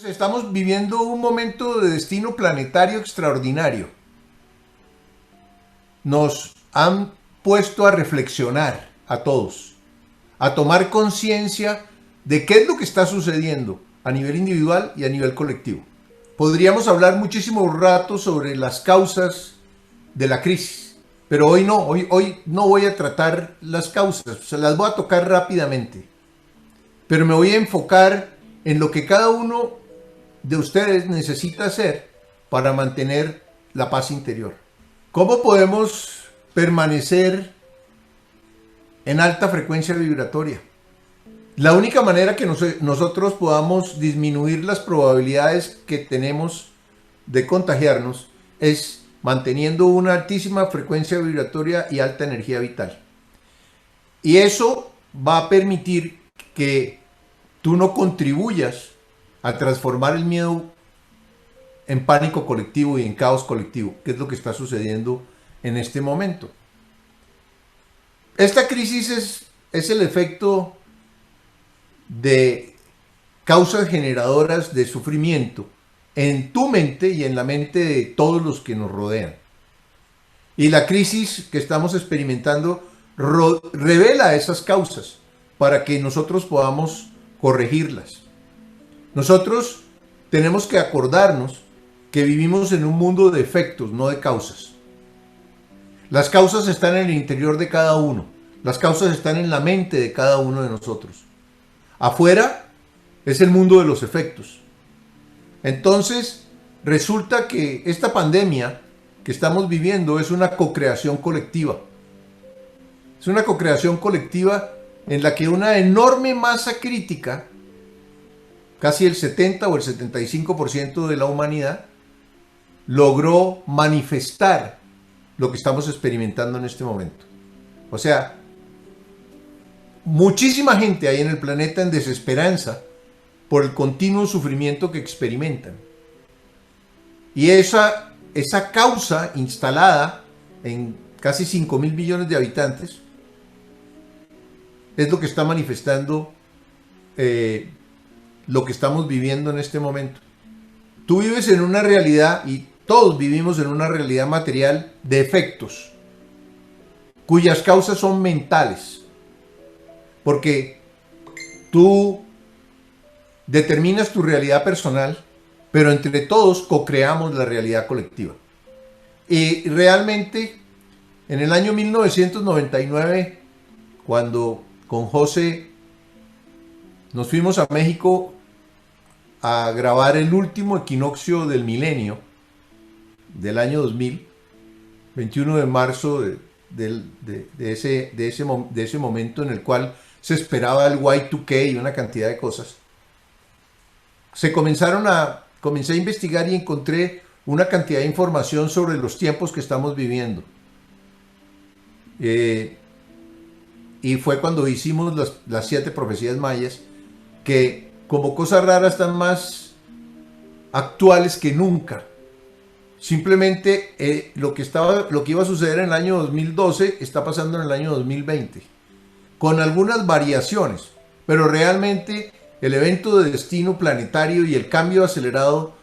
Estamos viviendo un momento de destino planetario extraordinario. Nos han puesto a reflexionar a todos, a tomar conciencia de qué es lo que está sucediendo a nivel individual y a nivel colectivo. Podríamos hablar muchísimo rato sobre las causas de la crisis, pero hoy no voy a tratar las causas, se las voy a tocar rápidamente, pero me voy a enfocar en lo que cada uno de ustedes necesita hacer para mantener la paz interior. ¿Cómo podemos permanecer en alta frecuencia vibratoria? La única manera que nosotros podamos disminuir las probabilidades que tenemos de contagiarnos es manteniendo una altísima frecuencia vibratoria y alta energía vital. Y eso va a permitir que tú no contribuyas a transformar el miedo en pánico colectivo y en caos colectivo, que es lo que está sucediendo en este momento. Esta crisis es el efecto de causas generadoras de sufrimiento en tu mente y en la mente de todos los que nos rodean. Y la crisis que estamos experimentando revela esas causas para que nosotros podamos corregirlas. Nosotros tenemos que acordarnos que vivimos en un mundo de efectos, no de causas. Las causas están en el interior de cada uno. Las causas están en la mente de cada uno de nosotros. Afuera es el mundo de los efectos. Entonces, resulta que esta pandemia que estamos viviendo es una co-creación colectiva. Es una co-creación colectiva en la que una enorme masa crítica, casi el 70 o el 75% de la humanidad, logró manifestar lo que estamos experimentando en este momento. O sea, muchísima gente hay en el planeta en desesperanza por el continuo sufrimiento que experimentan. Y esa causa instalada en casi 5.000 millones de habitantes es lo que está manifestando lo que estamos viviendo en este momento. Tú vives en una realidad, y todos vivimos en una realidad material de efectos, cuyas causas son mentales, porque tú determinas tu realidad personal, pero entre todos co-creamos la realidad colectiva. Y realmente, en el año 1999, cuando con José nos fuimos a México a grabar el último equinoccio del milenio del año 2000, 21 de marzo de ese momento en el cual se esperaba el Y2K y una cantidad de cosas. Comencé a investigar y encontré una cantidad de información sobre los tiempos que estamos viviendo. Y fue cuando hicimos las 7 profecías mayas, que como cosa rara están más actuales que nunca. Simplemente lo que iba a suceder en el año 2012 está pasando en el año 2020, con algunas variaciones, pero realmente el evento de destino planetario y el cambio acelerado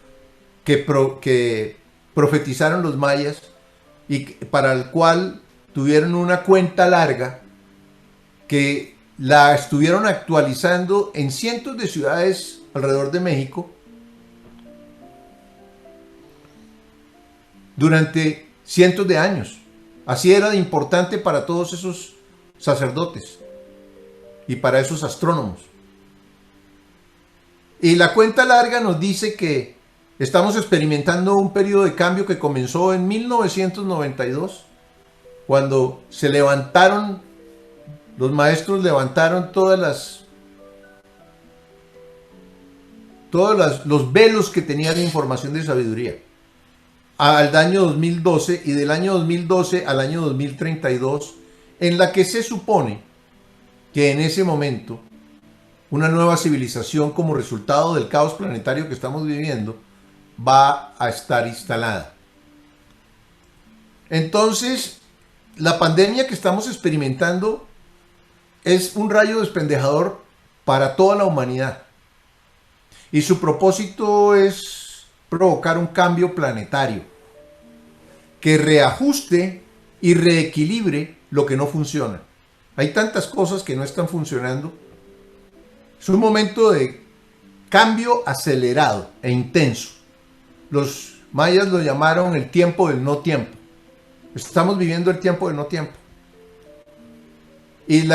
que profetizaron los mayas y para el cual tuvieron una cuenta larga que la estuvieron actualizando en cientos de ciudades alrededor de México durante cientos de años. Así era de importante para todos esos sacerdotes y para esos astrónomos. Y la cuenta larga nos dice que estamos experimentando un periodo de cambio que comenzó en 1992, cuando se levantaron, los maestros levantaron todos los velos que tenía de información de sabiduría al año 2012, y del año 2012 al año 2032, en la que se supone que en ese momento una nueva civilización, como resultado del caos planetario que estamos viviendo, va a estar instalada. Entonces, la pandemia que estamos experimentando es un rayo despendejador para toda la humanidad. Y su propósito es provocar un cambio planetario que reajuste y reequilibre lo que no funciona. Hay tantas cosas que no están funcionando. Es un momento de cambio acelerado e intenso. Los mayas lo llamaron el tiempo del no tiempo. Estamos viviendo el tiempo del no tiempo. Y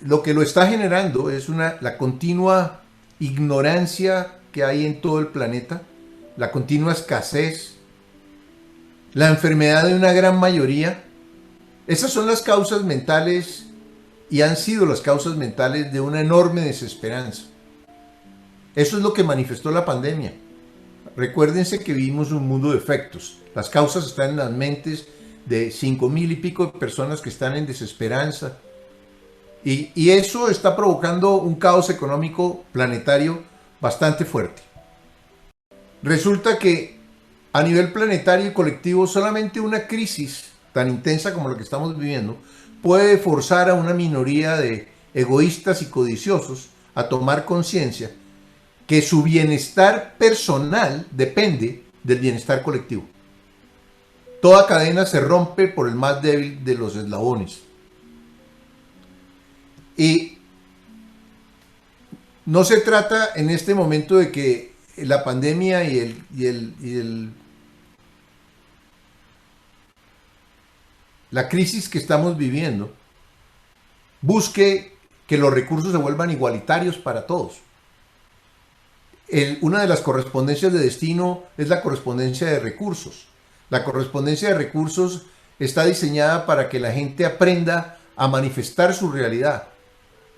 lo que lo está generando es la continua ignorancia que hay en todo el planeta, la continua escasez, la enfermedad de una gran mayoría. Esas son las causas mentales y han sido las causas mentales de una enorme desesperanza. Eso es lo que manifestó la pandemia. Recuérdense que vivimos un mundo de efectos. Las causas están en las mentes de 5,000 y pico de personas que están en desesperanza. Y eso está provocando un caos económico planetario bastante fuerte. Resulta que a nivel planetario y colectivo solamente una crisis tan intensa como la que estamos viviendo puede forzar a una minoría de egoístas y codiciosos a tomar conciencia que su bienestar personal depende del bienestar colectivo. Toda cadena se rompe por el más débil de los eslabones. Y no se trata en este momento de que la pandemia la crisis que estamos viviendo busque que los recursos se vuelvan igualitarios para todos. Una de las correspondencias de destino es la correspondencia de recursos. La correspondencia de recursos está diseñada para que la gente aprenda a manifestar su realidad,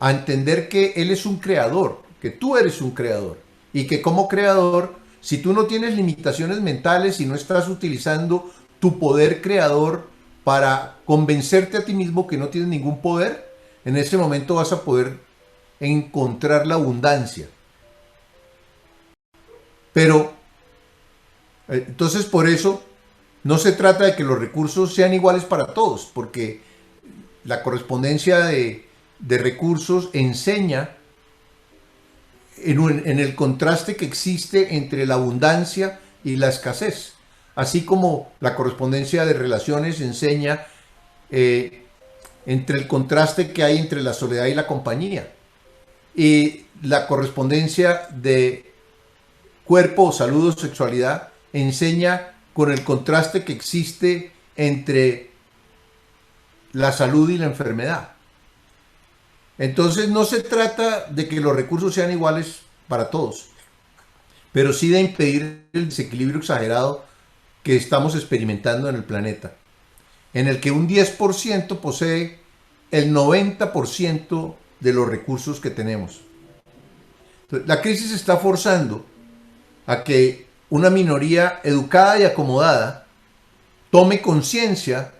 a entender que él es un creador, que tú eres un creador, y que como creador, si tú no tienes limitaciones mentales y no estás utilizando tu poder creador para convencerte a ti mismo que no tienes ningún poder, en ese momento vas a poder encontrar la abundancia. Pero, entonces por eso, no se trata de que los recursos sean iguales para todos, porque la correspondencia de recursos enseña en el contraste que existe entre la abundancia y la escasez, así como la correspondencia de relaciones enseña entre el contraste que hay entre la soledad y la compañía, y la correspondencia de cuerpo, salud o sexualidad enseña con el contraste que existe entre la salud y la enfermedad. Entonces no se trata de que los recursos sean iguales para todos, pero sí de impedir el desequilibrio exagerado que estamos experimentando en el planeta, en el que un 10% posee el 90% de los recursos que tenemos. Entonces, la crisis está forzando a que una minoría educada y acomodada tome conciencia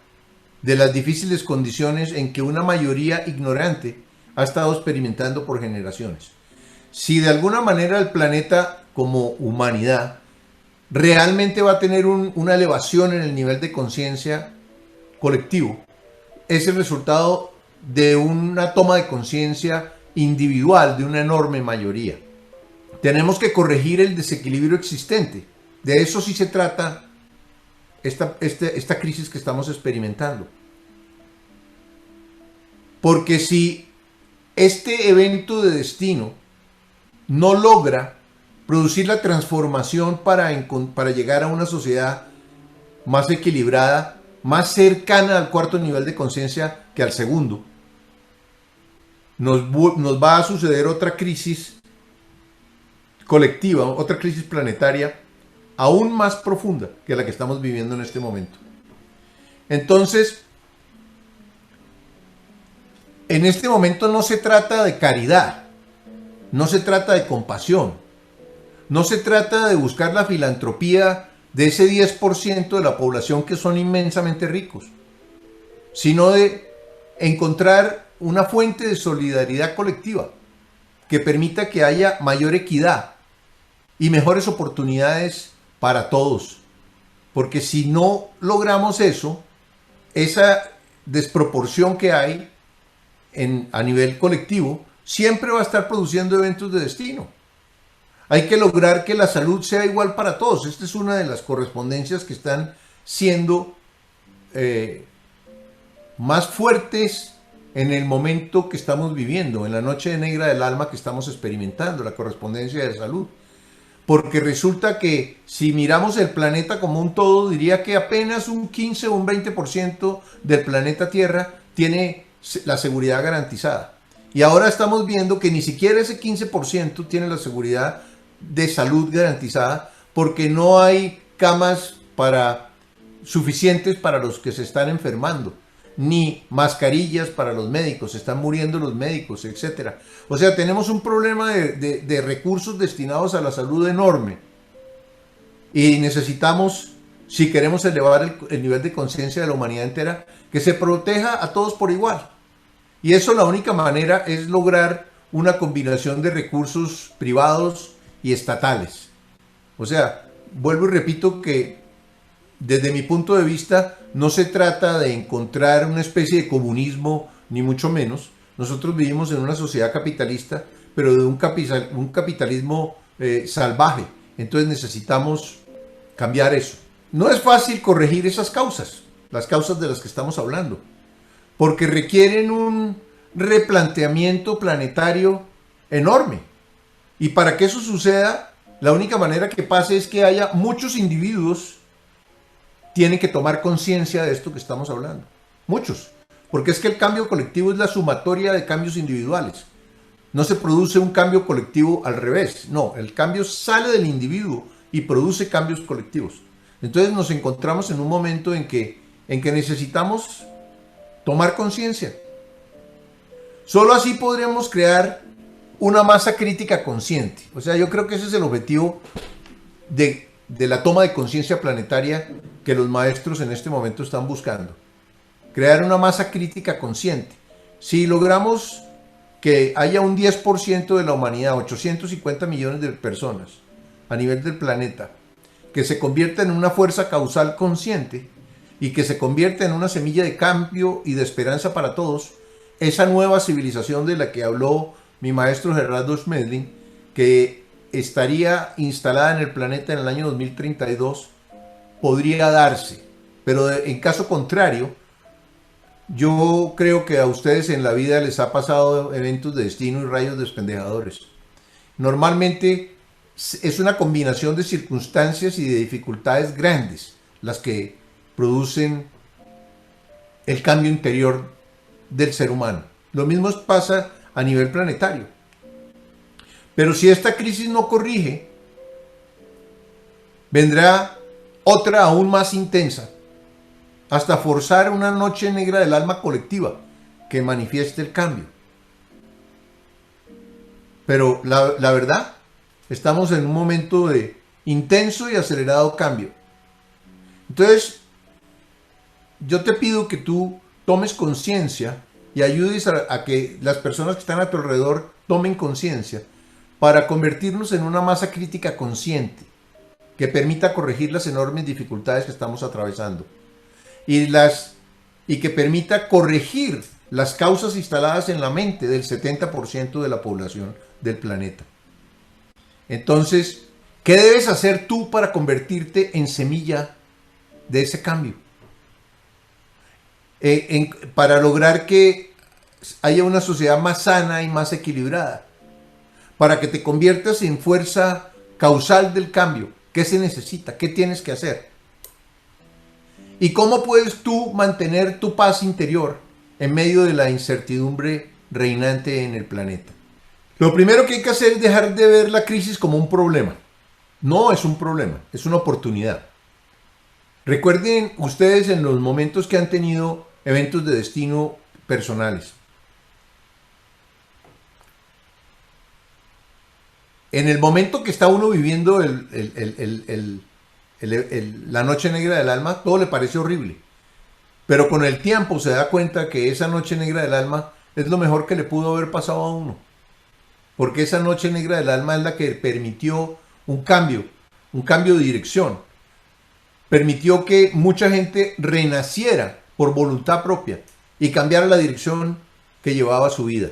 de las difíciles condiciones en que una mayoría ignorante ha estado experimentando por generaciones. Si de alguna manera el planeta como humanidad realmente va a tener una elevación en el nivel de conciencia colectivo, es el resultado de una toma de conciencia individual de una enorme mayoría. Tenemos que corregir el desequilibrio existente. De eso sí se trata esta crisis que estamos experimentando. Porque si este evento de destino no logra producir la transformación para llegar a una sociedad más equilibrada, más cercana al cuarto nivel de conciencia que al segundo, nos va a suceder otra crisis colectiva, otra crisis planetaria aún más profunda que la que estamos viviendo en este momento. Entonces, en este momento no se trata de caridad, no se trata de compasión, no se trata de buscar la filantropía de ese 10% de la población que son inmensamente ricos, sino de encontrar una fuente de solidaridad colectiva que permita que haya mayor equidad y mejores oportunidades para todos. Porque si no logramos eso, esa desproporción que hay a nivel colectivo siempre va a estar produciendo eventos de destino. Hay que lograr que la salud sea igual para todos. Esta es una de las correspondencias que están siendo más fuertes en el momento que estamos viviendo, en la noche negra del alma que estamos experimentando, la correspondencia de salud. Porque resulta que si miramos el planeta como un todo, diría que apenas un 15 o un 20% del planeta Tierra tiene la seguridad garantizada. Y ahora estamos viendo que ni siquiera ese 15% tiene la seguridad de salud garantizada, porque no hay camas suficientes para los que se están enfermando, ni mascarillas para los médicos, se están muriendo los médicos, etc. O sea, tenemos un problema de recursos destinados a la salud enorme. Y necesitamos, si queremos elevar el nivel de conciencia de la humanidad entera, que se proteja a todos por igual. Y eso, la única manera es lograr una combinación de recursos privados y estatales. O sea, vuelvo y repito que desde mi punto de vista no se trata de encontrar una especie de comunismo, ni mucho menos. Nosotros vivimos en una sociedad capitalista, pero de un capitalismo salvaje. Entonces necesitamos cambiar eso. No es fácil corregir esas causas, las causas de las que estamos hablando, porque requieren un replanteamiento planetario enorme. Y para que eso suceda, la única manera que pase es que haya muchos individuos tienen que tomar conciencia de esto que estamos hablando. Muchos. Porque es que el cambio colectivo es la sumatoria de cambios individuales. No se produce un cambio colectivo al revés. No, el cambio sale del individuo y produce cambios colectivos. Entonces nos encontramos en un momento en que necesitamos tomar conciencia. Solo así podremos crear una masa crítica consciente. O sea, yo creo que ese es el objetivo de la toma de conciencia planetaria que los maestros en este momento están buscando. Crear una masa crítica consciente. Si logramos que haya un 10% de la humanidad, 850 millones de personas a nivel del planeta, que se convierta en una fuerza causal consciente y que se convierta en una semilla de cambio y de esperanza para todos, esa nueva civilización de la que habló mi maestro Gerardo Schmedlin, que estaría instalada en el planeta en el año 2032, podría darse. Pero en caso contrario, yo creo que a ustedes en la vida les ha pasado eventos de destino y rayos despendejadores. Normalmente es una combinación de circunstancias y de dificultades grandes las que producen el cambio interior del ser humano. Lo mismo pasa a nivel planetario. Pero si esta crisis no corrige, vendrá otra aún más intensa, hasta forzar una noche negra del alma colectiva que manifieste el cambio. Pero la verdad, estamos en un momento de intenso y acelerado cambio. Entonces, yo te pido que tú tomes conciencia y ayudes a que las personas que están a tu alrededor tomen conciencia para convertirnos en una masa crítica consciente que permita corregir las enormes dificultades que estamos atravesando y que permita corregir las causas instaladas en la mente del 70% de la población del planeta. Entonces, ¿qué debes hacer tú para convertirte en semilla de ese cambio? Para lograr que haya una sociedad más sana y más equilibrada, para que te conviertas en fuerza causal del cambio. ¿Qué se necesita? ¿Qué tienes que hacer? ¿Y cómo puedes tú mantener tu paz interior en medio de la incertidumbre reinante en el planeta? Lo primero que hay que hacer es dejar de ver la crisis como un problema. No es un problema, es una oportunidad. Recuerden ustedes en los momentos que han tenido eventos de destino personales. En el momento que está uno viviendo la noche negra del alma, todo le parece horrible. Pero con el tiempo se da cuenta que esa noche negra del alma es lo mejor que le pudo haber pasado a uno. Porque esa noche negra del alma es la que permitió un cambio de dirección. Permitió que mucha gente renaciera por voluntad propia y cambiara la dirección que llevaba su vida.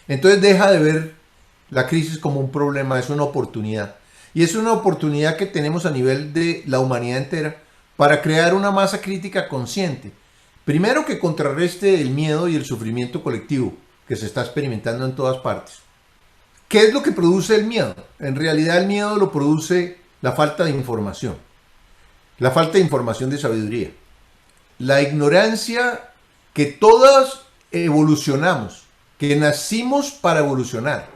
Entonces deja de ver la crisis como un problema, es una oportunidad. Y es una oportunidad que tenemos a nivel de la humanidad entera para crear una masa crítica consciente. Primero, que contrarreste el miedo y el sufrimiento colectivo que se está experimentando en todas partes. ¿Qué es lo que produce el miedo? En realidad el miedo lo produce la falta de información. La falta de información de sabiduría. La ignorancia que todos evolucionamos, que nacimos para evolucionar.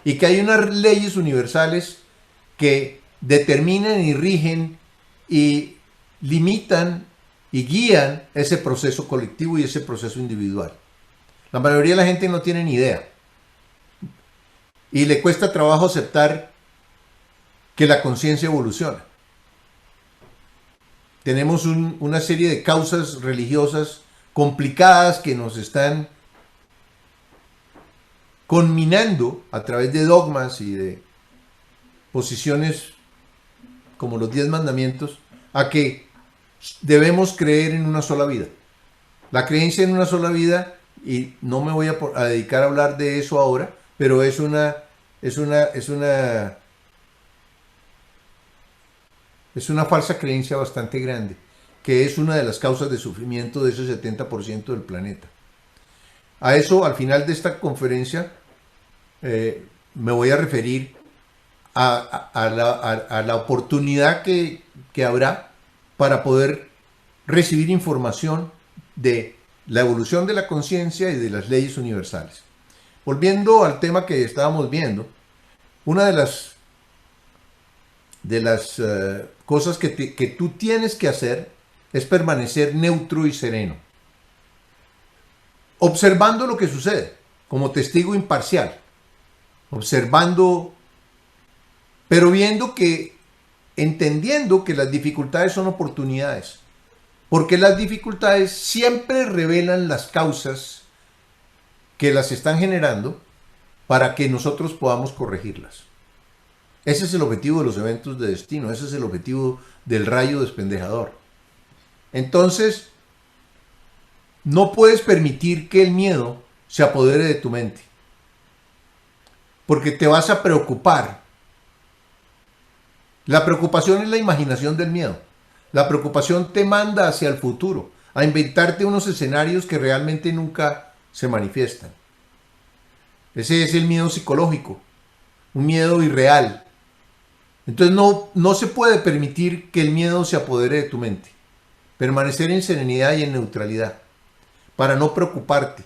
Y que hay unas leyes universales que determinan y rigen y limitan y guían ese proceso colectivo y ese proceso individual. La mayoría de la gente no tiene ni idea. Y le cuesta trabajo aceptar que la conciencia evoluciona. Tenemos una serie de causas religiosas complicadas que nos están conminando a través de dogmas y de posiciones como los 10 mandamientos a que debemos creer en una sola vida. La creencia en una sola vida, y no me voy a dedicar a hablar de eso ahora, pero es una falsa creencia bastante grande, que es una de las causas de sufrimiento de ese 70% del planeta. A eso, al final de esta conferencia, me voy a referir a la oportunidad que habrá para poder recibir información de la evolución de la conciencia y de las leyes universales. Volviendo al tema que estábamos viendo, una de las cosas que tú tienes que hacer es permanecer neutro y sereno, observando lo que sucede, como testigo imparcial, observando, pero entendiendo que las dificultades son oportunidades, porque las dificultades siempre revelan las causas que las están generando para que nosotros podamos corregirlas. Ese es el objetivo de los eventos de destino, ese es el objetivo del rayo despendejador. Entonces, no puedes permitir que el miedo se apodere de tu mente, porque te vas a preocupar. La preocupación es la imaginación del miedo. La preocupación te manda hacia el futuro, a inventarte unos escenarios que realmente nunca se manifiestan. Ese es el miedo psicológico, un miedo irreal. Entonces no se puede permitir que el miedo se apodere de tu mente. Permanecer en serenidad y en neutralidad, para no preocuparte.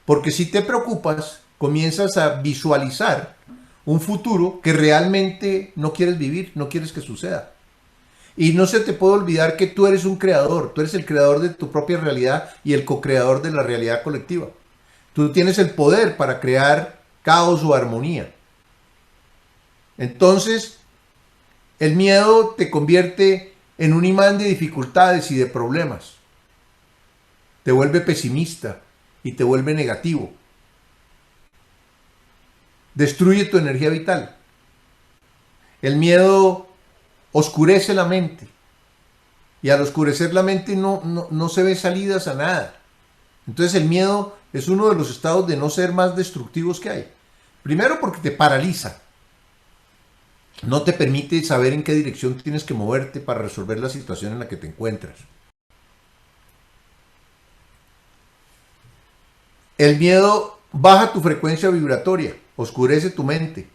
Porque si te preocupas, comienzas a visualizar un futuro que realmente no quieres vivir, no quieres que suceda. Y no se te puede olvidar que tú eres un creador, tú eres el creador de tu propia realidad y el co-creador de la realidad colectiva. Tú tienes el poder para crear caos o armonía. Entonces, el miedo te convierte en un imán de dificultades y de problemas. Te vuelve pesimista y te vuelve negativo. Destruye tu energía vital. El miedo oscurece la mente. Y al oscurecer la mente no se ve salidas a nada. Entonces el miedo es uno de los estados de no ser más destructivos que hay. Primero porque te paraliza. No te permite saber en qué dirección tienes que moverte para resolver la situación en la que te encuentras. El miedo baja tu frecuencia vibratoria, oscurece tu mente.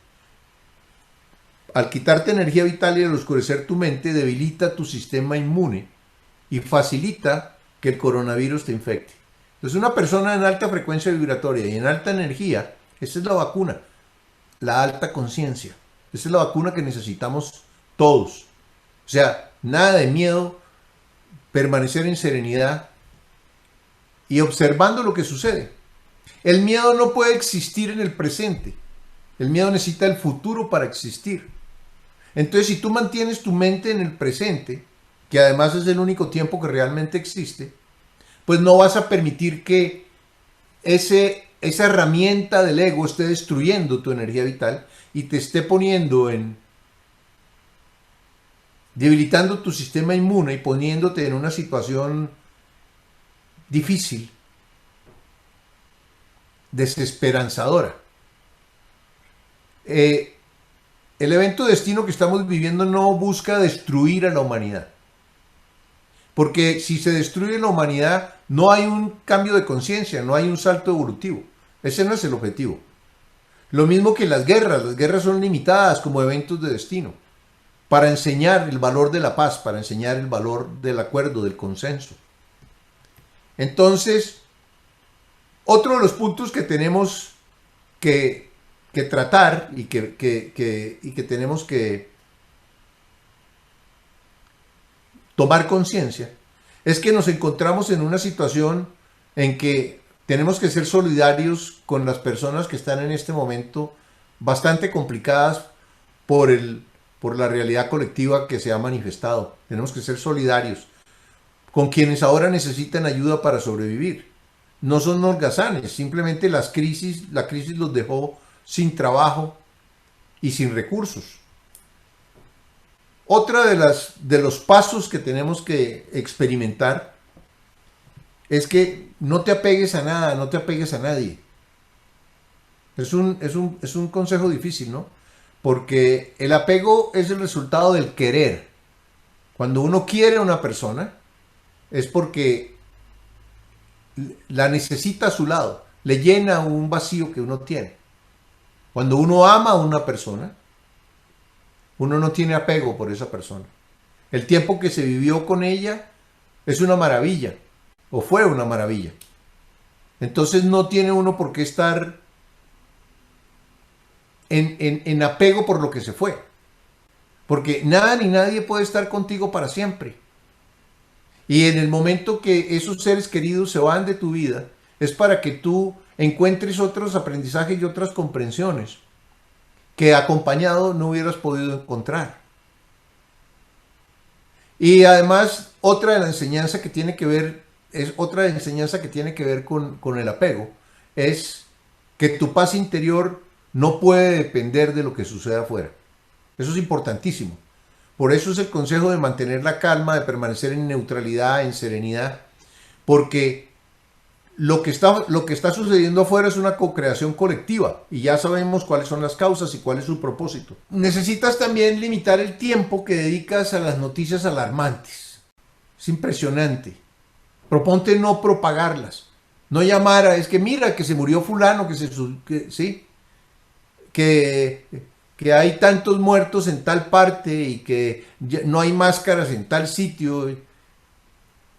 Al quitarte energía vital y al oscurecer tu mente, debilita tu sistema inmune y facilita que el coronavirus te infecte. Entonces, una persona en alta frecuencia vibratoria y en alta energía, esa es la vacuna, la alta conciencia. Esa es la vacuna que necesitamos todos. O sea, nada de miedo, permanecer en serenidad y observando lo que sucede. El miedo no puede existir en el presente. El miedo necesita el futuro para existir. Entonces, si tú mantienes tu mente en el presente, que además es el único tiempo que realmente existe, pues no vas a permitir que esa herramienta del ego esté destruyendo tu energía vital y te esté debilitando tu sistema inmune y poniéndote en una situación difícil, desesperanzadora. el evento destino que estamos viviendo no busca destruir a la humanidad. Porque si se destruye la humanidad, no hay un cambio de conciencia, no hay un salto evolutivo. Ese no es el objetivo. Lo mismo que las guerras son limitadas como eventos de destino, para enseñar el valor de la paz, para enseñar el valor del acuerdo, del consenso. Entonces, otro de los puntos que tenemos que tratar y que tenemos que tomar conciencia es que nos encontramos en una situación en que tenemos que ser solidarios con las personas que están en este momento bastante complicadas por la realidad colectiva que se ha manifestado. Tenemos que ser solidarios con quienes ahora necesitan ayuda para sobrevivir. No son holgazanes, simplemente la crisis los dejó sin trabajo y sin recursos. Otra de los pasos que tenemos que experimentar es que no te apegues a nada, no te apegues a nadie. Es un consejo difícil, ¿no? Porque el apego es el resultado del querer. Cuando uno quiere a una persona, es porque la necesita a su lado, le llena un vacío que uno tiene. Cuando uno ama a una persona, uno no tiene apego por esa persona. El tiempo que se vivió con ella es una maravilla, o fue una maravilla. Entonces no tiene uno por qué estar en apego por lo que se fue. Porque nada ni nadie puede estar contigo para siempre. Y en el momento que esos seres queridos se van de tu vida, es para que tú encuentres otros aprendizajes y otras comprensiones que acompañado no hubieras podido encontrar. Y además, otra enseñanza que tiene que ver con el apego, es que tu paz interior no puede depender de lo que suceda afuera. Eso es importantísimo. Por eso es el consejo de mantener la calma, de permanecer en neutralidad, en serenidad, porque lo que está sucediendo afuera es una co-creación colectiva y ya sabemos cuáles son las causas y cuál es su propósito. Necesitas también limitar el tiempo que dedicas a las noticias alarmantes. Es impresionante. Proponte no propagarlas. No llamar a, es que mira que se murió fulano, que hay tantos muertos en tal parte y que no hay máscaras en tal sitio.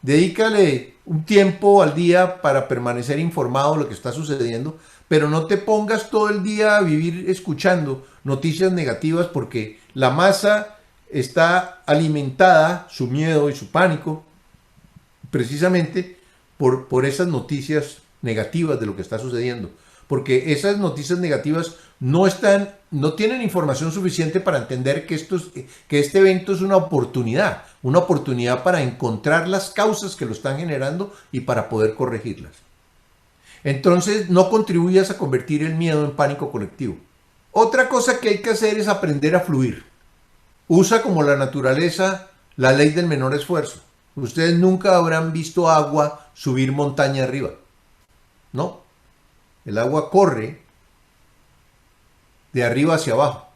Dedícale un tiempo al día para permanecer informado de lo que está sucediendo, pero no te pongas todo el día a vivir escuchando noticias negativas, porque la masa está alimentada, su miedo y su pánico, precisamente por esas noticias negativas de lo que está sucediendo. Porque esas noticias negativas no tienen información suficiente para entender que este evento es una oportunidad para encontrar las causas que lo están generando y para poder corregirlas. Entonces, no contribuyas a convertir el miedo en pánico colectivo. Otra cosa que hay que hacer es aprender a fluir. Usa como la naturaleza la ley del menor esfuerzo. Ustedes nunca habrán visto agua subir montaña arriba, ¿no? El agua corre de arriba hacia abajo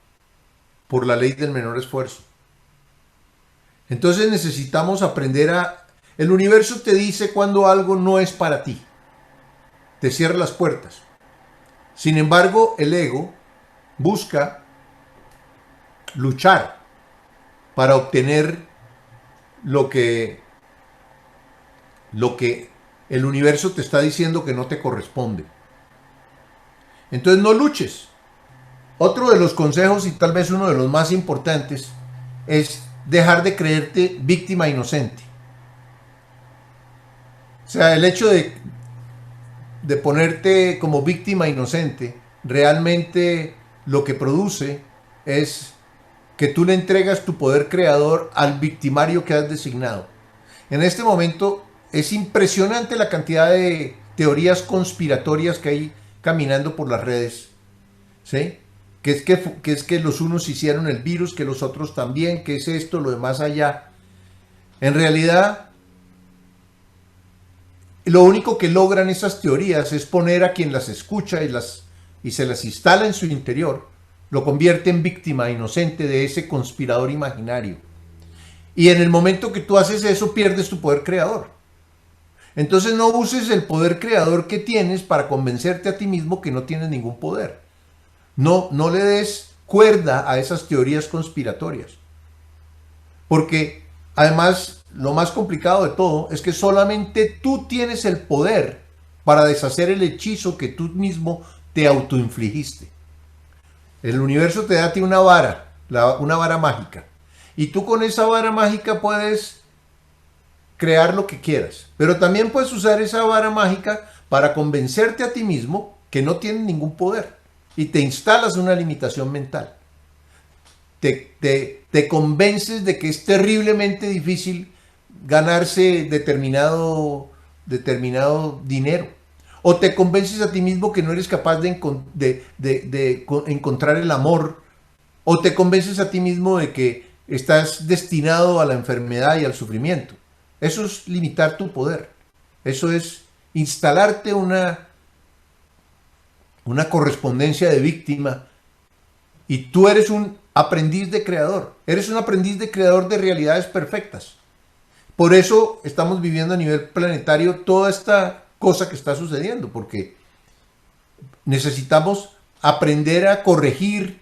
por la ley del menor esfuerzo. Entonces necesitamos aprender el universo te dice cuando algo no es para ti. Te cierra las puertas. Sin embargo, el ego busca luchar para obtener lo que el universo te está diciendo que no te corresponde. Entonces no luches. Otro de los consejos, y tal vez uno de los más importantes, es dejar de creerte víctima inocente. O sea, el hecho de ponerte como víctima inocente, realmente lo que produce es que tú le entregas tu poder creador al victimario que has designado. En este momento es impresionante la cantidad de teorías conspiratorias que hay caminando por las redes, ¿sí? Que es que los unos hicieron el virus, que los otros también, que es esto, lo demás allá. En realidad, lo único que logran esas teorías es poner a quien las escucha y se las instala en su interior lo convierte en víctima inocente de ese conspirador imaginario. Y en el momento que tú haces eso, pierdes tu poder creador. Entonces no uses el poder creador que tienes para convencerte a ti mismo que no tienes ningún poder. No le des cuerda a esas teorías conspiratorias. Porque además lo más complicado de todo es que solamente tú tienes el poder para deshacer el hechizo que tú mismo te autoinfligiste. El universo te da a ti una vara, una vara mágica. Y tú con esa vara mágica puedes crear lo que quieras. Pero también puedes usar esa vara mágica para convencerte a ti mismo que no tienes ningún poder. Y te instalas una limitación mental. Te convences de que es terriblemente difícil ganarse determinado dinero. O te convences a ti mismo que no eres capaz de encontrar el amor. O te convences a ti mismo de que estás destinado a la enfermedad y al sufrimiento. Eso es limitar tu poder. Eso es instalarte una correspondencia de víctima. Y tú eres un aprendiz de creador. Eres un aprendiz de creador de realidades perfectas. Por eso estamos viviendo a nivel planetario toda esta cosa que está sucediendo, porque necesitamos aprender a corregir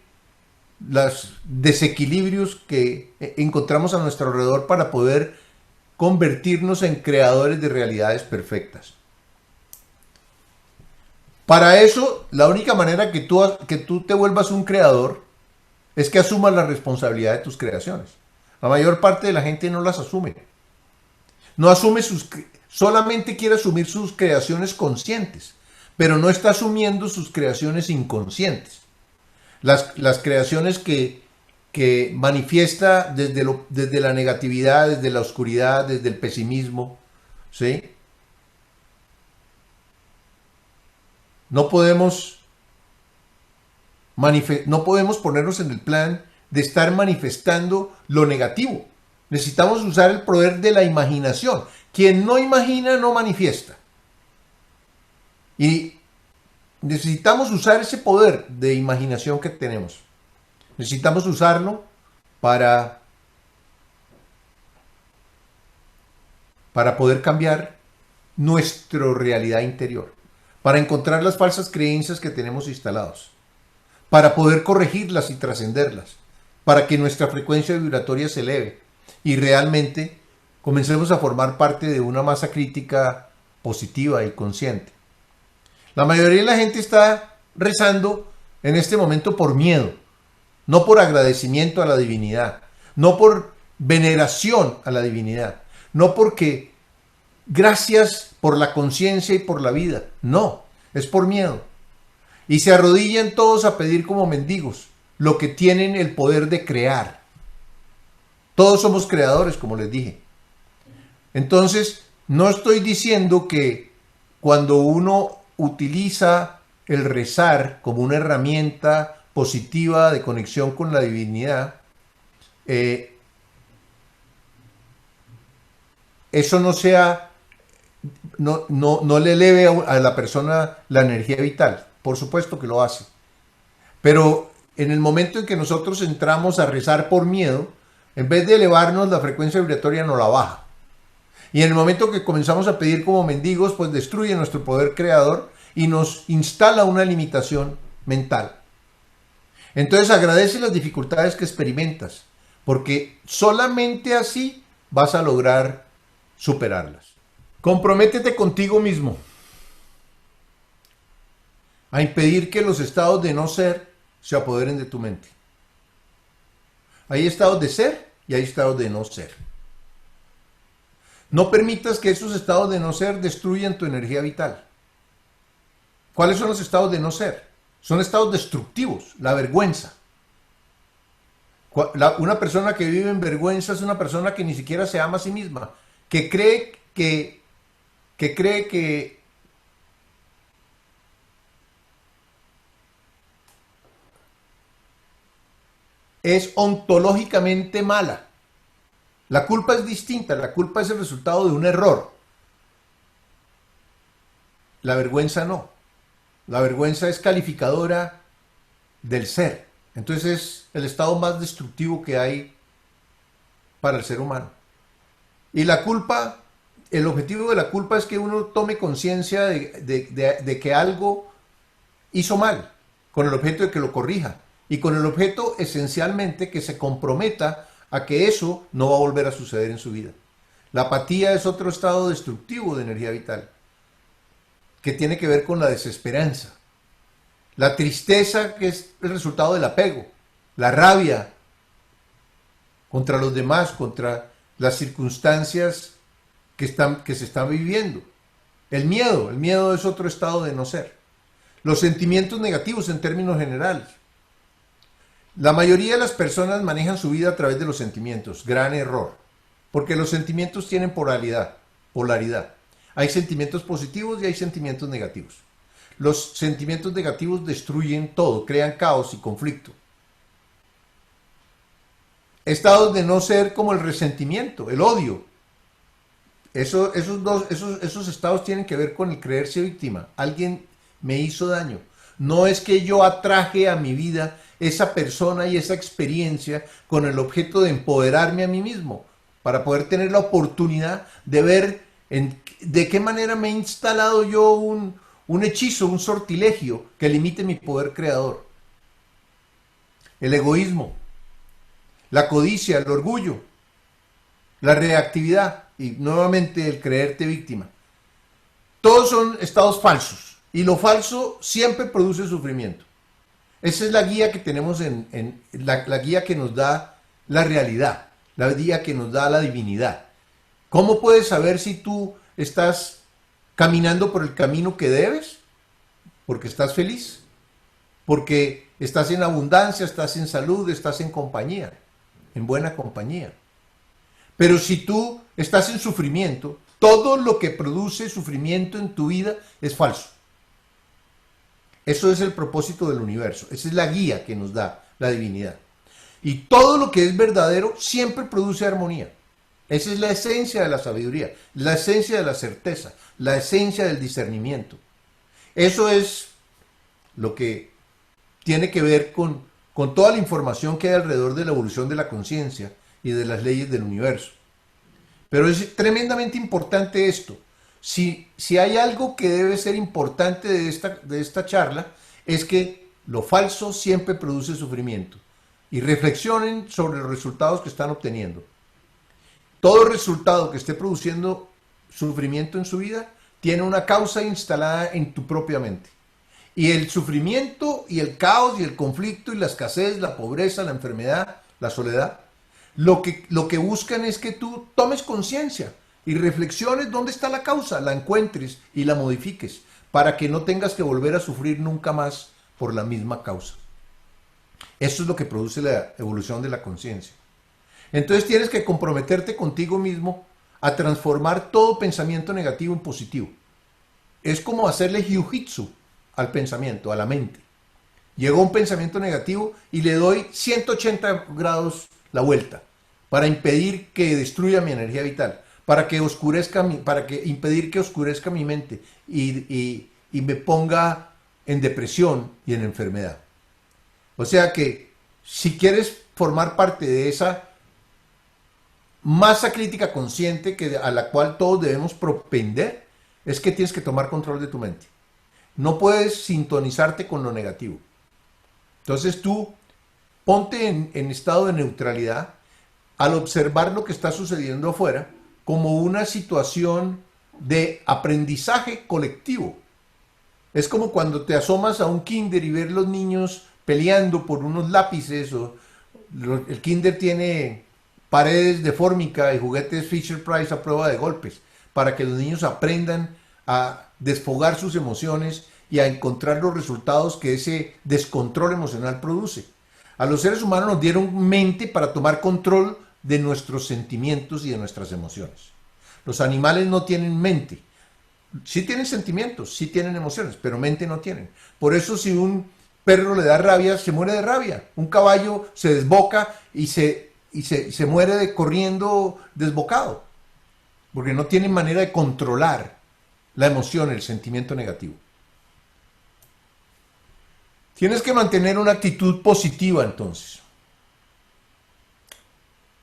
los desequilibrios que encontramos a nuestro alrededor para poder convertirnos en creadores de realidades perfectas. Para eso, la única manera que tú te vuelvas un creador es que asumas la responsabilidad de tus creaciones. La mayor parte de la gente no las asume. No asume solamente quiere asumir sus creaciones conscientes, pero no está asumiendo sus creaciones inconscientes. Las creaciones que manifiesta desde la negatividad, desde la oscuridad, desde el pesimismo, ¿sí? No podemos ponernos en el plan de estar manifestando lo negativo. Necesitamos usar el poder de la imaginación. Quien no imagina no manifiesta. Y necesitamos usar ese poder de imaginación que tenemos. Necesitamos usarlo para poder cambiar nuestra realidad interior, para encontrar las falsas creencias que tenemos instaladas, para poder corregirlas y trascenderlas, para que nuestra frecuencia vibratoria se eleve y realmente comencemos a formar parte de una masa crítica positiva y consciente. La mayoría de la gente está rezando en este momento por miedo, no por agradecimiento a la divinidad, no por veneración a la divinidad, no porque gracias por la conciencia y por la vida, no, es por miedo. Y se arrodillan todos a pedir como mendigos lo que tienen el poder de crear. Todos somos creadores, como les dije. Entonces, no estoy diciendo que cuando uno utiliza el rezar como una herramienta positiva de conexión con la divinidad, eso no le eleve a la persona la energía vital. Por supuesto que lo hace. Pero en el momento en que nosotros entramos a rezar por miedo, en vez de elevarnos, la frecuencia vibratoria nos la baja. Y en el momento que comenzamos a pedir como mendigos, pues destruye nuestro poder creador y nos instala una limitación mental. Entonces agradece las dificultades que experimentas, porque solamente así vas a lograr superarlas. Comprométete contigo mismo a impedir que los estados de no ser se apoderen de tu mente. Hay estados de ser y hay estados de no ser. No permitas que esos estados de no ser destruyan tu energía vital. ¿Cuáles son los estados de no ser? Son estados destructivos, la vergüenza. Una persona que vive en vergüenza es una persona que ni siquiera se ama a sí misma, que cree que es ontológicamente mala. La culpa es distinta, la culpa es el resultado de un error. La vergüenza no. La vergüenza es calificadora del ser. Entonces es el estado más destructivo que hay para el ser humano. Y la culpa, el objetivo de la culpa es que uno tome conciencia de que algo hizo mal, con el objeto de que lo corrija y con el objeto esencialmente que se comprometa a que eso no va a volver a suceder en su vida. La apatía es otro estado destructivo de energía vital, que tiene que ver con la desesperanza. La tristeza, que es el resultado del apego. La rabia contra los demás, contra las circunstancias que se están viviendo. El miedo es otro estado de no ser. Los sentimientos negativos en términos generales. La mayoría de las personas manejan su vida a través de los sentimientos. Gran error. Porque los sentimientos tienen polaridad. Hay sentimientos positivos y hay sentimientos negativos. Los sentimientos negativos destruyen todo, crean caos y conflicto. Estados de no ser como el resentimiento, el odio. Esos estados tienen que ver con el creerse víctima. Alguien me hizo daño. No es que yo atraje a mi vida esa persona y esa experiencia con el objeto de empoderarme a mí mismo, para poder tener la oportunidad de ver de qué manera me he instalado yo un hechizo, un sortilegio que limite mi poder creador. El egoísmo, la codicia, el orgullo, la reactividad y nuevamente el creerte víctima. Todos son estados falsos y lo falso siempre produce sufrimiento. Esa es la guía que tenemos la guía que nos da la realidad, la guía que nos da la divinidad. ¿Cómo puedes saber si tú estás caminando por el camino que debes? Porque estás feliz, porque estás en abundancia, estás en salud, estás en compañía, en buena compañía. Pero si tú estás en sufrimiento, todo lo que produce sufrimiento en tu vida es falso. Eso es el propósito del universo, esa es la guía que nos da la divinidad. Y todo lo que es verdadero siempre produce armonía. Esa es la esencia de la sabiduría, la esencia de la certeza, la esencia del discernimiento. Eso es lo que tiene que ver con toda la información que hay alrededor de la evolución de la conciencia y de las leyes del universo. Pero es tremendamente importante esto. Si hay algo que debe ser importante de esta charla, es que lo falso siempre produce sufrimiento. Y reflexionen sobre los resultados que están obteniendo. Todo resultado que esté produciendo sufrimiento en su vida tiene una causa instalada en tu propia mente. Y el sufrimiento y el caos y el conflicto y la escasez, la pobreza, la enfermedad, la soledad, lo que buscan es que tú tomes conciencia y reflexiones dónde está la causa, la encuentres y la modifiques para que no tengas que volver a sufrir nunca más por la misma causa. Eso es lo que produce la evolución de la conciencia. Entonces tienes que comprometerte contigo mismo a transformar todo pensamiento negativo en positivo. Es como hacerle jiu-jitsu al pensamiento, a la mente. Llegó un pensamiento negativo y le doy 180 grados la vuelta para impedir que destruya mi energía vital, para impedir que oscurezca mi mente y me ponga en depresión y en enfermedad. O sea que si quieres formar parte de esa masa crítica consciente a la cual todos debemos propender, es que tienes que tomar control de tu mente. No puedes sintonizarte con lo negativo. Entonces tú ponte en estado de neutralidad al observar lo que está sucediendo afuera como una situación de aprendizaje colectivo. Es como cuando te asomas a un kinder y ver los niños peleando por unos lápices. El kinder tiene paredes de fórmica y juguetes Fisher Price a prueba de golpes para que los niños aprendan a desfogar sus emociones y a encontrar los resultados que ese descontrol emocional produce. A los seres humanos nos dieron mente para tomar control de nuestros sentimientos y de nuestras emociones. Los animales no tienen mente. Sí tienen sentimientos, sí tienen emociones, pero mente no tienen. Por eso si un perro le da rabia, se muere de rabia. Un caballo se desboca y se muere corriendo desbocado, porque no tiene manera de controlar la emoción, el sentimiento negativo. Tienes que mantener una actitud positiva entonces.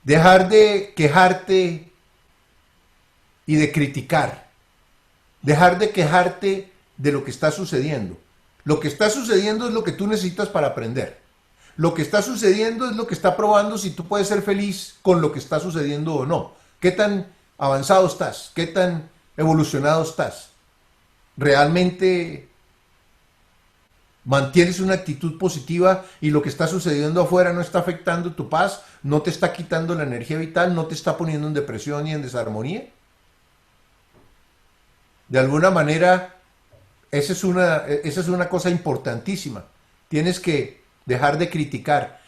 Dejar de quejarte y de criticar. Dejar de quejarte de lo que está sucediendo. Lo que está sucediendo es lo que tú necesitas para aprender. Lo que está sucediendo es lo que está probando si tú puedes ser feliz con lo que está sucediendo o no. ¿Qué tan avanzado estás? ¿Qué tan evolucionado estás? ¿Realmente mantienes una actitud positiva y lo que está sucediendo afuera no está afectando tu paz? ¿No te está quitando la energía vital? ¿No te está poniendo en depresión y en desarmonía? De alguna manera, esa es una cosa importantísima. Tienes que dejar de criticar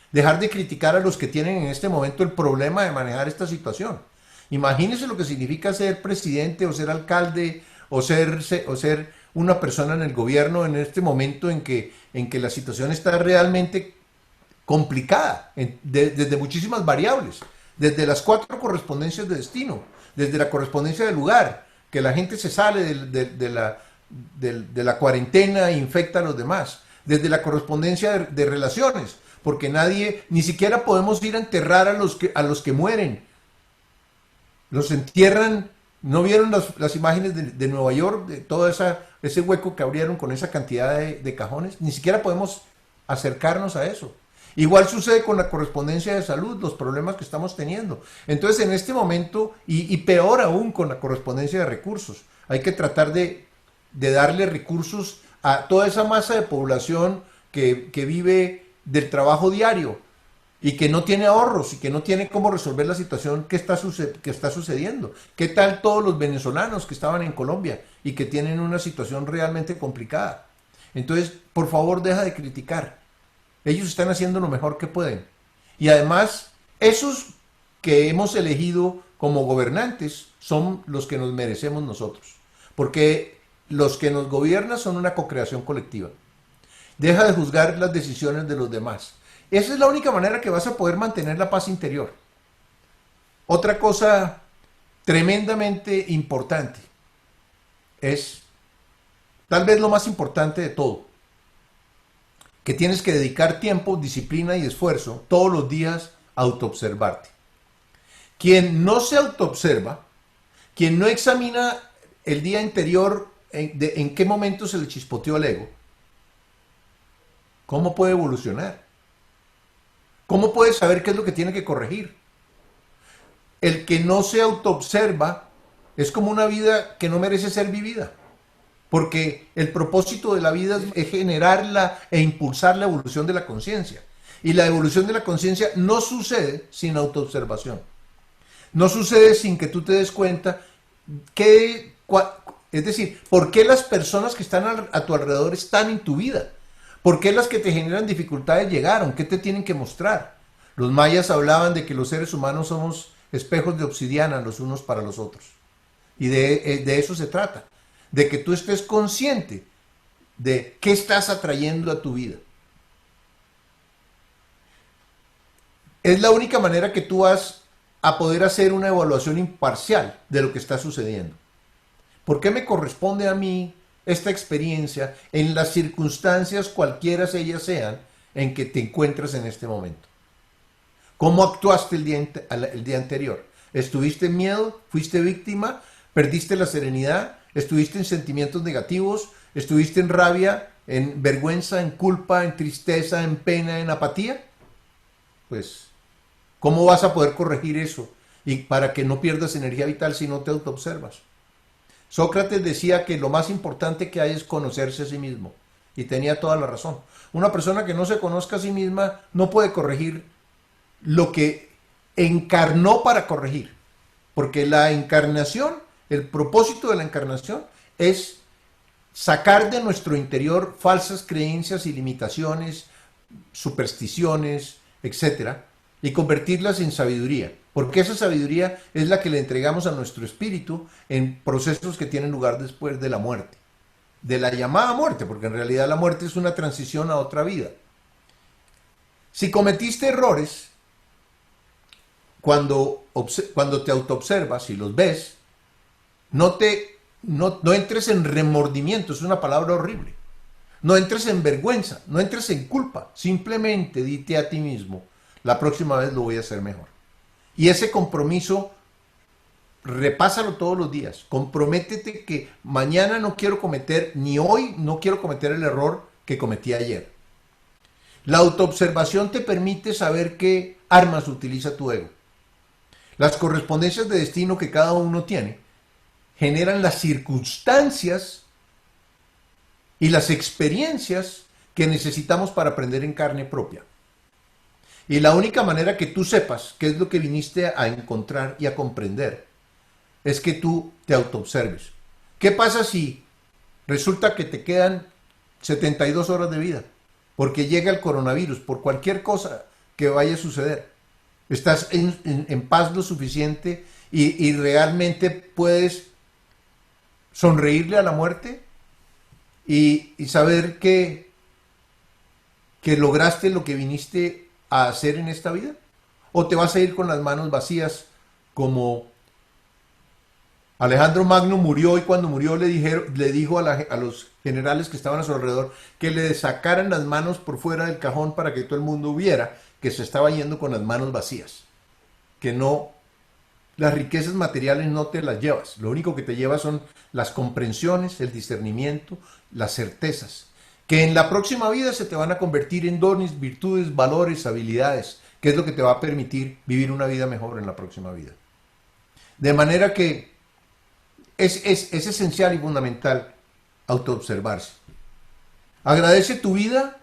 a los que tienen en este momento el problema de manejar esta situación. Imagínese lo que significa ser presidente o ser alcalde o ser una persona en el gobierno en este momento en que la situación está realmente complicada desde muchísimas variables, desde las 4 correspondencias de destino, desde la correspondencia del lugar, que la gente se sale de la cuarentena e infecta a los demás, desde la correspondencia de relaciones, porque nadie, ni siquiera podemos ir a enterrar a los que mueren. Los entierran. ¿No vieron las imágenes de Nueva York, de todo ese hueco que abrieron con esa cantidad de cajones? Ni siquiera podemos acercarnos a eso. Igual sucede con la correspondencia de salud, los problemas que estamos teniendo. Entonces, en este momento, y peor aún con la correspondencia de recursos, hay que tratar de darle recursos a toda esa masa de población que vive del trabajo diario y que no tiene ahorros y que no tiene cómo resolver la situación que está sucediendo. ¿Qué tal todos los venezolanos que estaban en Colombia y que tienen una situación realmente complicada? Entonces, por favor, deja de criticar. Ellos están haciendo lo mejor que pueden. Y además, esos que hemos elegido como gobernantes son los que nos merecemos nosotros. Porque los que nos gobiernan son una co-creación colectiva. Deja de juzgar las decisiones de los demás. Esa es la única manera que vas a poder mantener la paz interior. Otra cosa tremendamente importante es, tal vez lo más importante de todo, que tienes que dedicar tiempo, disciplina y esfuerzo todos los días a autoobservarte. Quien no se autoobserva, quien no examina el día anterior en qué momento se le chispoteó el ego, ¿cómo puede evolucionar? ¿Cómo puede saber qué es lo que tiene que corregir? El que no se autoobserva es como una vida que no merece ser vivida. Porque el propósito de la vida es generarla e impulsar la evolución de la conciencia. Y la evolución de la conciencia no sucede sin autoobservación. No sucede sin que tú te des cuenta es decir, por qué las personas que están a tu alrededor están en tu vida. ¿Por qué las que te generan dificultades llegaron? ¿Qué te tienen que mostrar? Los mayas hablaban de que los seres humanos somos espejos de obsidiana los unos para los otros. Y de eso se trata. De que tú estés consciente de qué estás atrayendo a tu vida. Es la única manera que tú vas a poder hacer una evaluación imparcial de lo que está sucediendo. ¿Por qué me corresponde a mí esta experiencia en las circunstancias cualquiera ellas sean en que te encuentras en este momento? ¿Cómo actuaste el día anterior? ¿Estuviste en miedo? ¿Fuiste víctima? ¿Perdiste la serenidad? ¿Estuviste en sentimientos negativos? ¿Estuviste en rabia, en vergüenza, en culpa, en tristeza, en pena, en apatía? Pues, ¿cómo vas a poder corregir eso? Y para que no pierdas energía vital si no te autoobservas. Sócrates decía que lo más importante que hay es conocerse a sí mismo. Y tenía toda la razón. Una persona que no se conozca a sí misma no puede corregir lo que encarnó para corregir. Porque la encarnación, el propósito de la encarnación es sacar de nuestro interior falsas creencias y limitaciones, supersticiones, etcétera, y convertirlas en sabiduría. Porque esa sabiduría es la que le entregamos a nuestro espíritu en procesos que tienen lugar después de la muerte. De la llamada muerte, porque en realidad la muerte es una transición a otra vida. Si cometiste errores, cuando te autoobservas y los ves, no entres en remordimiento, es una palabra horrible. No entres en vergüenza, no entres en culpa. Simplemente dite a ti mismo, la próxima vez lo voy a hacer mejor. Y ese compromiso, repásalo todos los días. Comprométete que mañana no quiero cometer, ni hoy no quiero cometer el error que cometí ayer. La autoobservación te permite saber qué armas utiliza tu ego. Las correspondencias de destino que cada uno tiene generan las circunstancias y las experiencias que necesitamos para aprender en carne propia. Y la única manera que tú sepas qué es lo que viniste a encontrar y a comprender es que tú te autoobserves. ¿Qué pasa si resulta que te quedan 72 horas de vida? Porque llega el coronavirus, por cualquier cosa que vaya a suceder. Estás en paz lo suficiente y realmente puedes sonreírle a la muerte y saber que lograste lo que viniste a hacer en esta vida. ¿O te vas a ir con las manos vacías como Alejandro Magno murió, y cuando murió le dijo a los generales que estaban a su alrededor que le sacaran las manos por fuera del cajón para que todo el mundo viera que se estaba yendo con las manos vacías? Que no, las riquezas materiales no te las llevas, lo único que te llevas son las comprensiones, el discernimiento, las certezas, que en la próxima vida se te van a convertir en dones, virtudes, valores, habilidades, que es lo que te va a permitir vivir una vida mejor en la próxima vida. De manera que es esencial y fundamental autoobservarse. Agradece tu vida.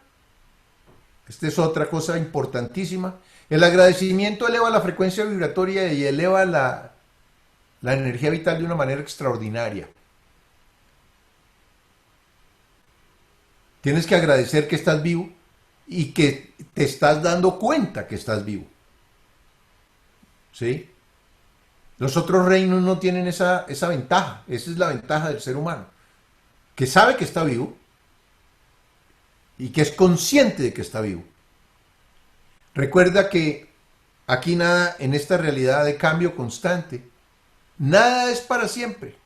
Esta es otra cosa importantísima. El agradecimiento eleva la frecuencia vibratoria y eleva la energía vital de una manera extraordinaria. Tienes que agradecer que estás vivo y que te estás dando cuenta que estás vivo. ¿Sí? Los otros reinos no tienen esa ventaja. Esa es la ventaja del ser humano, que sabe que está vivo y que es consciente de que está vivo. Recuerda que aquí nada, en esta realidad de cambio constante, nada es para siempre.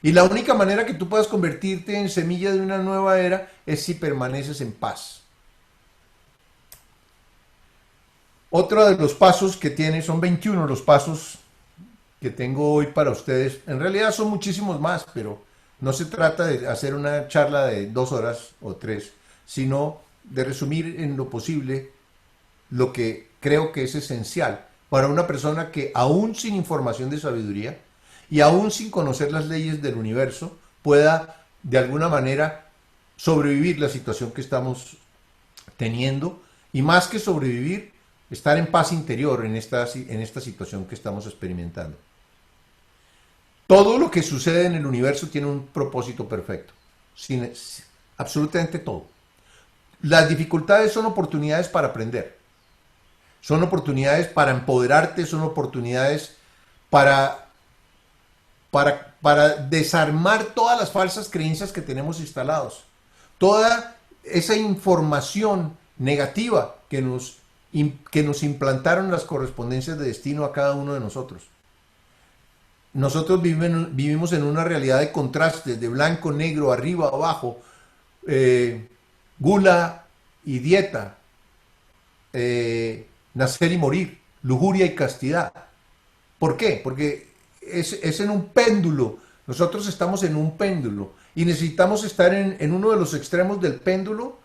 Y la única manera que tú puedas convertirte en semilla de una nueva era es si permaneces en paz. Otro de los pasos que tiene, son 21 los pasos que tengo hoy para ustedes. En realidad son muchísimos más, pero no se trata de hacer una charla de 2 horas o 3, sino de resumir en lo posible lo que creo que es esencial para una persona que, aún sin información de sabiduría y aún sin conocer las leyes del universo, pueda de alguna manera sobrevivir la situación que estamos teniendo, y más que sobrevivir, estar en paz interior en esta situación que estamos experimentando. Todo lo que sucede en el universo tiene un propósito perfecto. Absolutamente todo. Las dificultades son oportunidades para aprender. Son oportunidades para empoderarte, son oportunidades para desarmar todas las falsas creencias que tenemos instalados. Toda esa información negativa que nos implantaron las correspondencias de destino a cada uno de nosotros. Nosotros vivimos en una realidad de contrastes, de blanco, negro, arriba, abajo, gula y dieta, nacer y morir, lujuria y castidad. ¿Por qué? Porque es en un péndulo. Nosotros estamos en un péndulo y necesitamos estar en uno de los extremos del péndulo,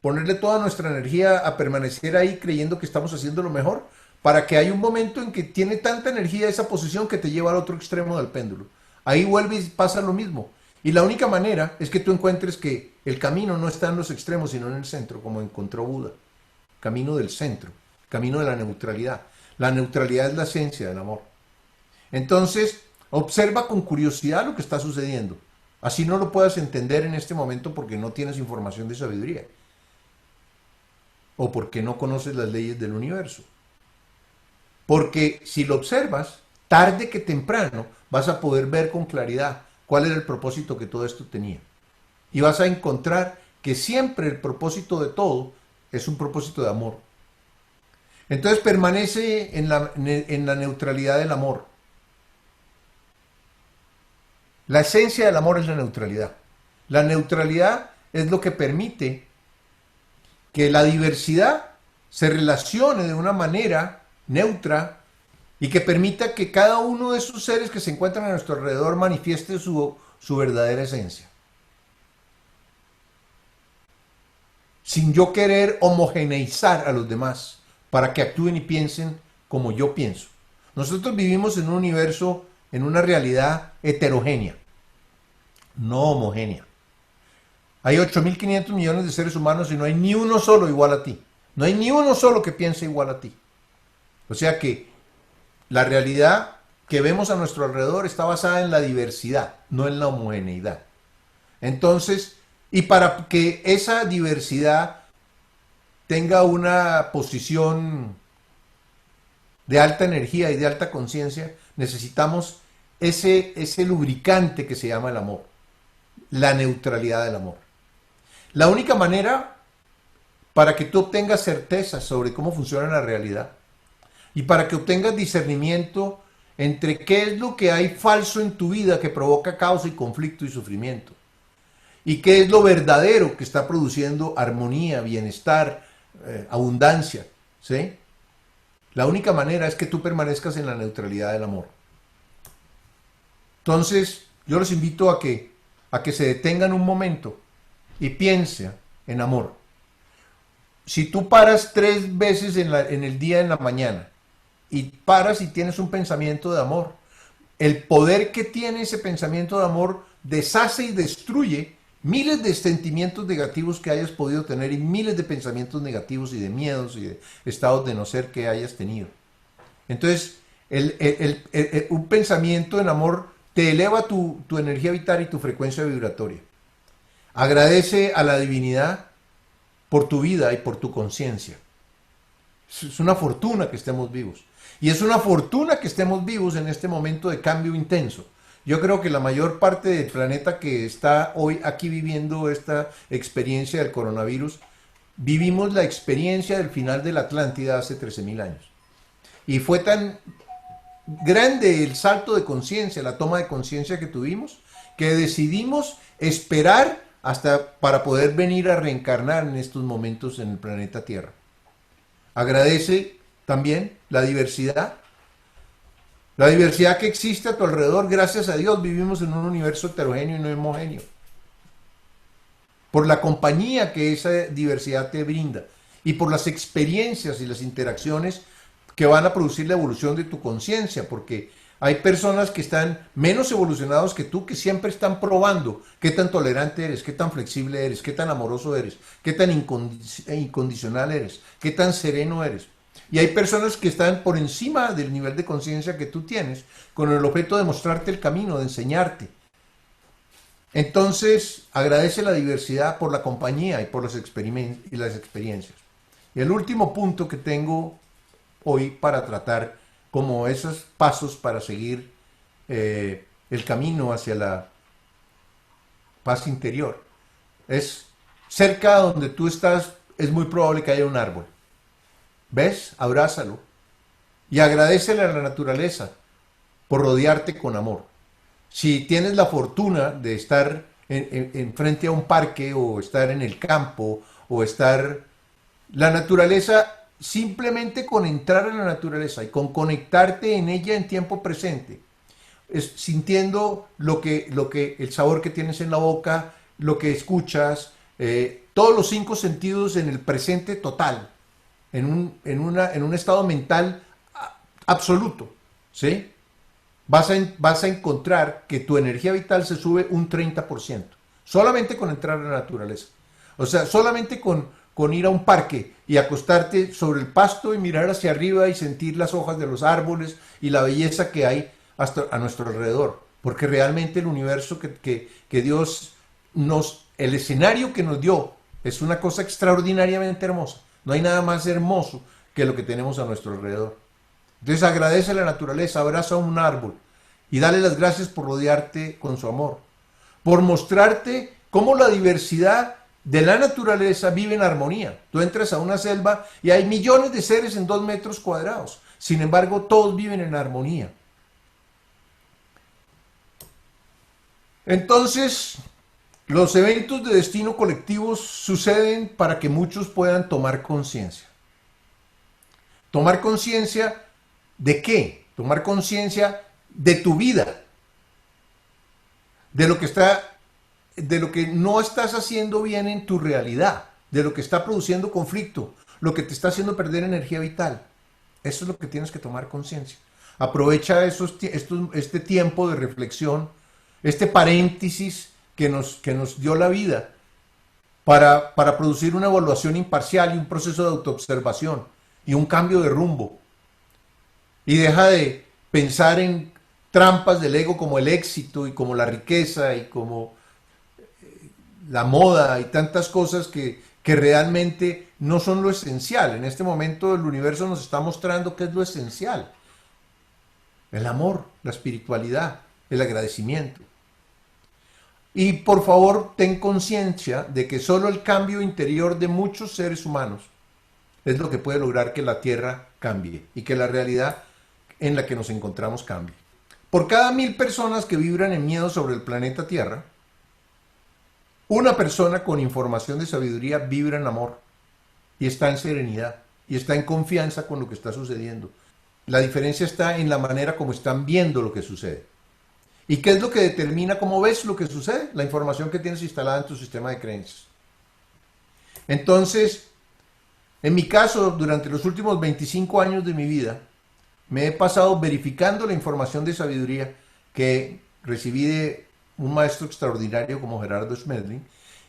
ponerle toda nuestra energía a permanecer ahí creyendo que estamos haciendo lo mejor, para que haya un momento en que tiene tanta energía esa posición que te lleva al otro extremo del péndulo. Ahí vuelve y pasa lo mismo. Y la única manera es que tú encuentres que el camino no está en los extremos, sino en el centro, como encontró Buda. Camino del centro, camino de la neutralidad. La neutralidad es la esencia del amor. Entonces, observa con curiosidad lo que está sucediendo. Así no lo puedas entender en este momento porque no tienes información de sabiduría, o porque no conoces las leyes del universo. Porque si lo observas, tarde que temprano vas a poder ver con claridad cuál era el propósito que todo esto tenía. Y vas a encontrar que siempre el propósito de todo es un propósito de amor. Entonces permanece en la neutralidad del amor. La esencia del amor es la neutralidad. La neutralidad es lo que permite que la diversidad se relacione de una manera neutra y que permita que cada uno de esos seres que se encuentran a nuestro alrededor manifieste su verdadera esencia. Sin yo querer homogeneizar a los demás para que actúen y piensen como yo pienso. Nosotros vivimos en un universo, en una realidad heterogénea, no homogénea. Hay 8.500 millones de seres humanos y no hay ni uno solo igual a ti. No hay ni uno solo que piense igual a ti. O sea que la realidad que vemos a nuestro alrededor está basada en la diversidad, no en la homogeneidad. Entonces, y para que esa diversidad tenga una posición de alta energía y de alta conciencia, necesitamos ese lubricante que se llama el amor, la neutralidad del amor. La única manera para que tú obtengas certeza sobre cómo funciona la realidad y para que obtengas discernimiento entre qué es lo que hay falso en tu vida que provoca caos y conflicto y sufrimiento y qué es lo verdadero que está produciendo armonía, bienestar, abundancia, ¿sí? La única manera es que tú permanezcas en la neutralidad del amor. Entonces, yo los invito a que se detengan un momento y piensen en amor. Si tú paras 3 veces en el día en la mañana y paras y tienes un pensamiento de amor, el poder que tiene ese pensamiento de amor deshace y destruye miles de sentimientos negativos que hayas podido tener y miles de pensamientos negativos y de miedos y de estados de no ser que hayas tenido. Entonces, un pensamiento en amor te eleva tu energía vital y tu frecuencia vibratoria. Agradece a la divinidad por tu vida y por tu conciencia. Es una fortuna que estemos vivos. Y es una fortuna que estemos vivos en este momento de cambio intenso. Yo creo que la mayor parte del planeta que está hoy aquí viviendo esta experiencia del coronavirus, vivimos la experiencia del final de la Atlántida hace 13.000 años. Y fue tan grande el salto de conciencia, la toma de conciencia que tuvimos, que decidimos esperar hasta para poder venir a reencarnar en estos momentos en el planeta Tierra. Agradece también la diversidad que existe a tu alrededor. Gracias a Dios vivimos en un universo heterogéneo y no homogéneo. Por la compañía que esa diversidad te brinda y por las experiencias y las interacciones que van a producir la evolución de tu conciencia, porque hay personas que están menos evolucionados que tú, que siempre están probando qué tan tolerante eres, qué tan flexible eres, qué tan amoroso eres, qué tan incondicional eres, qué tan sereno eres. Y hay personas que están por encima del nivel de conciencia que tú tienes, con el objeto de mostrarte el camino, de enseñarte. Entonces, agradece la diversidad por la compañía y por las experiencias. Y el último punto que tengo hoy para tratar, como esos pasos para seguir el camino hacia la paz interior, es cerca donde tú estás, es muy probable que haya un árbol. ¿Ves? Abrázalo y agradécele a la naturaleza por rodearte con amor. Si tienes la fortuna de estar en frente a un parque o estar en el campo o estar... La naturaleza, simplemente con entrar en la naturaleza y con conectarte en ella en tiempo presente, sintiendo el sabor que tienes en la boca, lo que escuchas, todos los 5 sentidos en el presente total, en un estado mental absoluto, ¿sí? Vas a encontrar que tu energía vital se sube un 30%, solamente con entrar a la naturaleza. O sea, solamente con ir a un parque y acostarte sobre el pasto y mirar hacia arriba y sentir las hojas de los árboles y la belleza que hay hasta a nuestro alrededor. Porque realmente el universo que Dios el escenario que nos dio es una cosa extraordinariamente hermosa. No hay nada más hermoso que lo que tenemos a nuestro alrededor. Entonces agradece a la naturaleza, abraza a un árbol y dale las gracias por rodearte con su amor, por mostrarte cómo la diversidad de la naturaleza vive en armonía. Tú entras a una selva y hay millones de seres en 2 metros cuadrados. Sin embargo, todos viven en armonía. Entonces, Los eventos de destino colectivos suceden para que muchos puedan tomar conciencia. ¿Tomar conciencia de qué? Tomar conciencia de tu vida, de lo que no estás haciendo bien en tu realidad, de lo que está produciendo conflicto, lo que te está haciendo perder energía vital. Eso es lo que tienes que tomar conciencia. Aprovecha este tiempo de reflexión, este paréntesis que nos dio la vida para producir una evaluación imparcial y un proceso de autoobservación y un cambio de rumbo. Y deja de pensar en trampas del ego como el éxito y como la riqueza y como la moda y tantas cosas que realmente no son lo esencial. En este momento el universo nos está mostrando qué es lo esencial. El amor, la espiritualidad, el agradecimiento. Y por favor, ten conciencia de que solo el cambio interior de muchos seres humanos es lo que puede lograr que la Tierra cambie y que la realidad en la que nos encontramos cambie. Por cada 1000 personas que vibran en miedo sobre el planeta Tierra, una persona con información de sabiduría vibra en amor y está en serenidad y está en confianza con lo que está sucediendo. La diferencia está en la manera como están viendo lo que sucede. ¿Y qué es lo que determina cómo ves lo que sucede? La información que tienes instalada en tu sistema de creencias. Entonces, en mi caso, durante los últimos 25 años de mi vida, me he pasado verificando la información de sabiduría que recibí de un maestro extraordinario como Gerardo Schmedling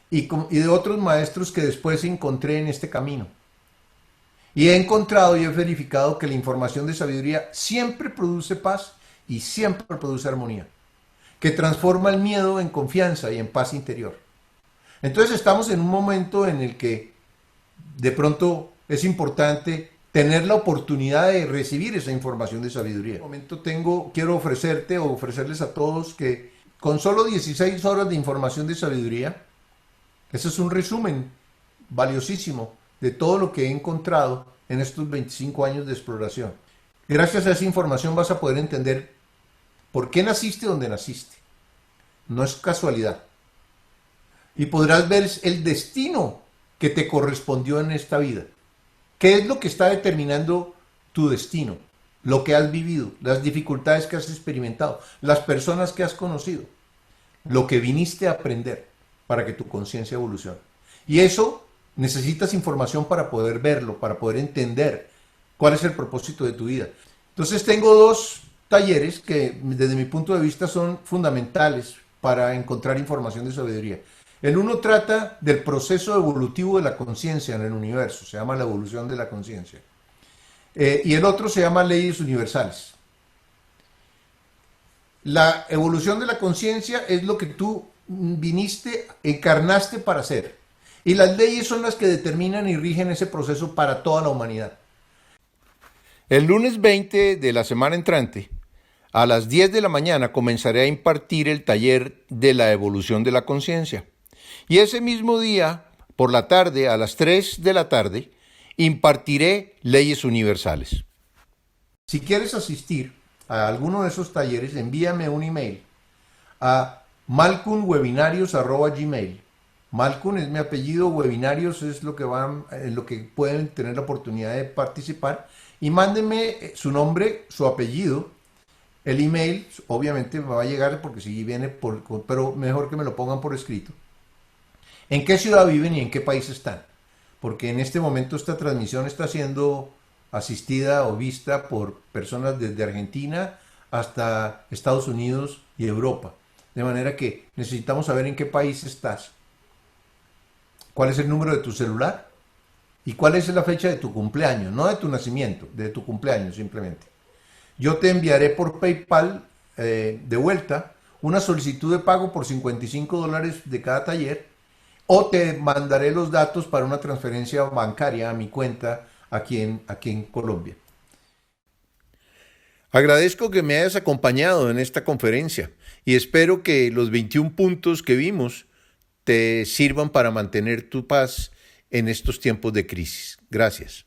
y de otros maestros que después encontré en este camino. Y he encontrado y he verificado que la información de sabiduría siempre produce paz y siempre produce armonía, que transforma el miedo en confianza y en paz interior. Entonces estamos en un momento en el que de pronto es importante tener la oportunidad de recibir esa información de sabiduría. En este momento quiero ofrecerles a todos que con solo 16 horas de información de sabiduría, ese es un resumen valiosísimo de todo lo que he encontrado en estos 25 años de exploración. Gracias a esa información vas a poder entender por qué naciste donde naciste. No es casualidad. Y podrás ver el destino que te correspondió en esta vida. ¿Qué es lo que está determinando tu destino? Lo que has vivido, las dificultades que has experimentado, las personas que has conocido, lo que viniste a aprender para que tu conciencia evolucione. Y eso necesitas información para poder verlo, para poder entender cuál es el propósito de tu vida. Entonces tengo 2 talleres que desde mi punto de vista son fundamentales para encontrar información de sabiduría. El uno trata del proceso evolutivo de la conciencia en el universo, se llama la evolución de la conciencia. Y el otro se llama leyes universales. La evolución de la conciencia es lo que tú encarnaste para hacer. Y las leyes son las que determinan y rigen ese proceso para toda la humanidad. El lunes 20 de la semana entrante, a las 10 de la mañana, comenzaré a impartir el taller de la evolución de la conciencia. Y ese mismo día, por la tarde, a las 3 de la tarde, impartiré leyes universales. Si quieres asistir a alguno de esos talleres, envíame un email a malcunwebinarios@gmail.com. Malcun es mi apellido, webinarios es lo que pueden tener la oportunidad de participar. Y mándenme su nombre, su apellido, el email, obviamente me va a llegar porque si viene pero mejor que me lo pongan por escrito. ¿En qué ciudad viven y en qué país están? Porque en este momento esta transmisión está siendo asistida o vista por personas desde Argentina hasta Estados Unidos y Europa. De manera que necesitamos saber en qué país estás, cuál es el número de tu celular y cuál es la fecha de tu cumpleaños, no de tu nacimiento, de tu cumpleaños simplemente. Yo te enviaré por PayPal de vuelta una solicitud de pago por $55 de cada taller o te mandaré los datos para una transferencia bancaria a mi cuenta aquí en Colombia. Agradezco que me hayas acompañado en esta conferencia y espero que los 21 puntos que vimos te sirvan para mantener tu paz en estos tiempos de crisis. Gracias.